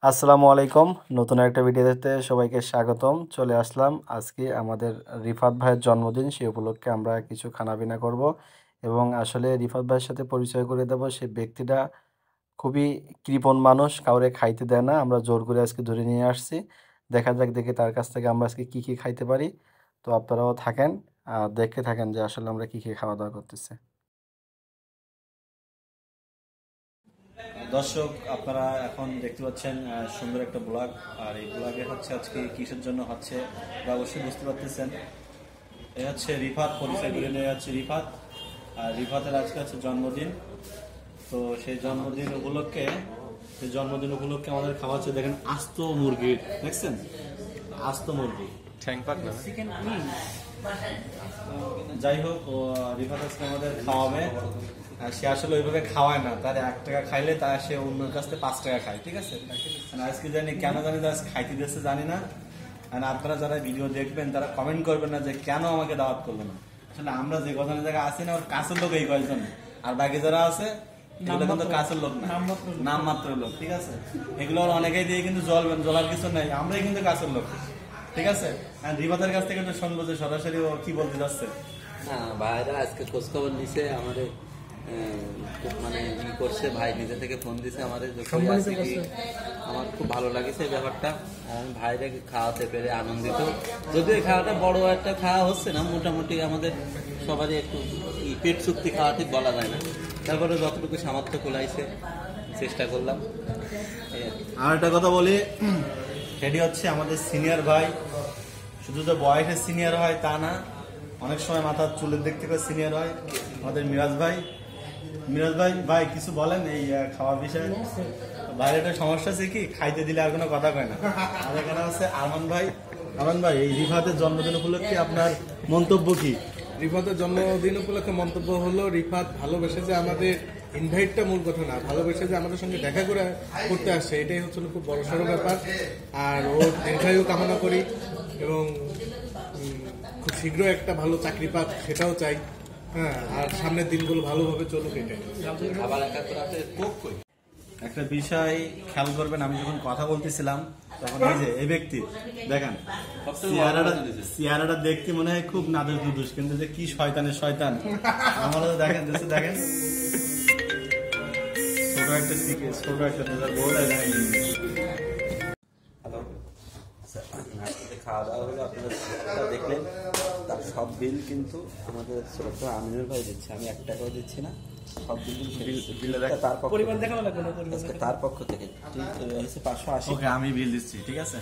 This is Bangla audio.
আসসালামু আলাইকুম। নতুন একটা ভিডিওতে সবাইকে স্বাগতম। চলে আসলাম আজকে আমাদের রিফাত ভাইয়ের জন্মদিন, সেই উপলক্ষে আমরা কিছু খানাপিনা করব এবং আসলে রিফাত ভাইয়ের সাথে পরিচয় করে দেব। সেই ব্যক্তিটা খুবই কৃপণ মানুষ, কাউরে খাইতে দেয় না। আমরা জোর করে আজকে ধরে নিয়ে আসছি। দেখা যাক দেখি তার কাছ থেকে আমরা আজকে কী কী খাইতে পারি। তো আপনারাও থাকেন আর দেখতে থাকেন যে আসলে আমরা কী কী খাওয়া দাওয়া করতেছি। দর্শক, আপনারা এখন দেখতে পাচ্ছেন সুন্দর একটা ব্লগ। আর এই ব্লগে হচ্ছে আজকে কিসের জন্য হচ্ছে অবশ্যই বুঝতে পারতেছেন। এই হচ্ছে রিফাত, পরিচয় করে নিয়ে যাচ্ছে রিফাত। আর রিফাতের আজকে হচ্ছে জন্মদিন। তো সেই জন্মদিন উপলক্ষে আমাদের খাওয়া হচ্ছে, দেখেন আস্ত মুরগির, দেখছেন আস্ত মুরগি ঠ্যাং পাক না। যাই হোক, রিফাত আজকে আমাদের খাওয়াবে। আর সে আসলে ওইভাবে খাওয়ায় না, তার 1 টাকা খাইলে তার সে অন্যের কাছ থেকে 5 টাকা খায়, ঠিক আছে। আজকে জানি কেন জানি খাইতে দিচ্ছে জানি না। আর আপনারা যারা ভিডিও দেখবেন তারা কমেন্ট করবেন না যে কেন আমাকে দাওয়াত করলো না। আসলে আমরা যে কথা জায়গায় আছি না, ওর কাছের লোক এই কয়েকজন, আর বাকি যারা আছে এগুলো কিন্তু কাছের লোক না, নামমাত্র লোক, ঠিক আছে। এগুলো অনেকেই দিয়ে কিন্তু জ্বলার কিছু নেই, আমরাই কিন্তু কাছের লোক, ঠিক আছে। আর রিফাতের কাছ থেকে একটু শুনবো যে সরাসরি ও কি বলতে যাচ্ছে। ভাইরা আজকে খোঁজ খবর নিছে আমাদের, মানে ই করছে, ভাই নিজে থেকে ফোন দিছে আমাদের। আমার খুব ভালো লাগছে ব্যাপারটা। আমি ভাইরা খাওয়াতে পেরে আনন্দিত। যদিও এই খাওয়াটা বড় একটা খাওয়া হচ্ছে না, মোটামুটি আমাদের সবারই একটু পেট চুক্তি খাওয়া ঠিক বলা যায় না, তারপরে যতটুকু সামর্থ্য কুলাইছে চেষ্টা করলাম। আর একটা কথা বলি, সেটি হচ্ছে আমাদের সিনিয়র ভাই। শুধু তো বয়সের সিনিয়র হয় তা না, অনেক সময় মাথার চুলের দিক থেকে সিনিয়র হয় আমাদের মিরাজ ভাই। ভাই কিছু বলেন এই খাওয়ার বিষয়ে। ভাইয়ের একটা সমস্যা আছে কি, খাইতে দিলে আর কোনো কথা কয় না। আর এখানে আছে আরমান ভাই, এই রিফাতের জন্মদিন উপলক্ষে আপনার মন্তব্য কি? রিফাতের জন্মদিন উপলক্ষে মন্তব্য হলো, রিফাত ভালোবেসে যে আমাদের ইনভাইটটা মূল কথা না, ভালোবেসে যে আমাদের সঙ্গে দেখা করতে আসছে, এটাই হচ্ছে খুব বড় সড়ো ব্যাপার। আর ওর দীর্ঘায়ু কামনা করি এবং খুব শীঘ্রই একটা ভালো চাকরি পাক, সেটাও চাই। হ্যাঁ, আর সামনের দিনগুলো ভালোভাবে চলুক, এটাই। একটা বিষয় খেয়াল করবেন, আমি যখন কথা বলতেছিলাম তখন এই যে এই ব্যক্তি দেখেন, চেহারাটা দেখতে মনে হয় খুব নাদুস দুদুস, কিন্তু যে কি শয়তানের শয়তান আমারও দেখেন দেখেন ছোট একটা খাওয়া দাওয়া হলো, আপনারা দেখলেন। তার সব বিল কিন্তু আমাদের ছোট আমিনুর ভাই দিচ্ছে, আমি 1 টাকাও দিচ্ছি না। সব বিল তার পক্ষ থেকে 580। আমি বিল দিচ্ছি, ঠিক আছে।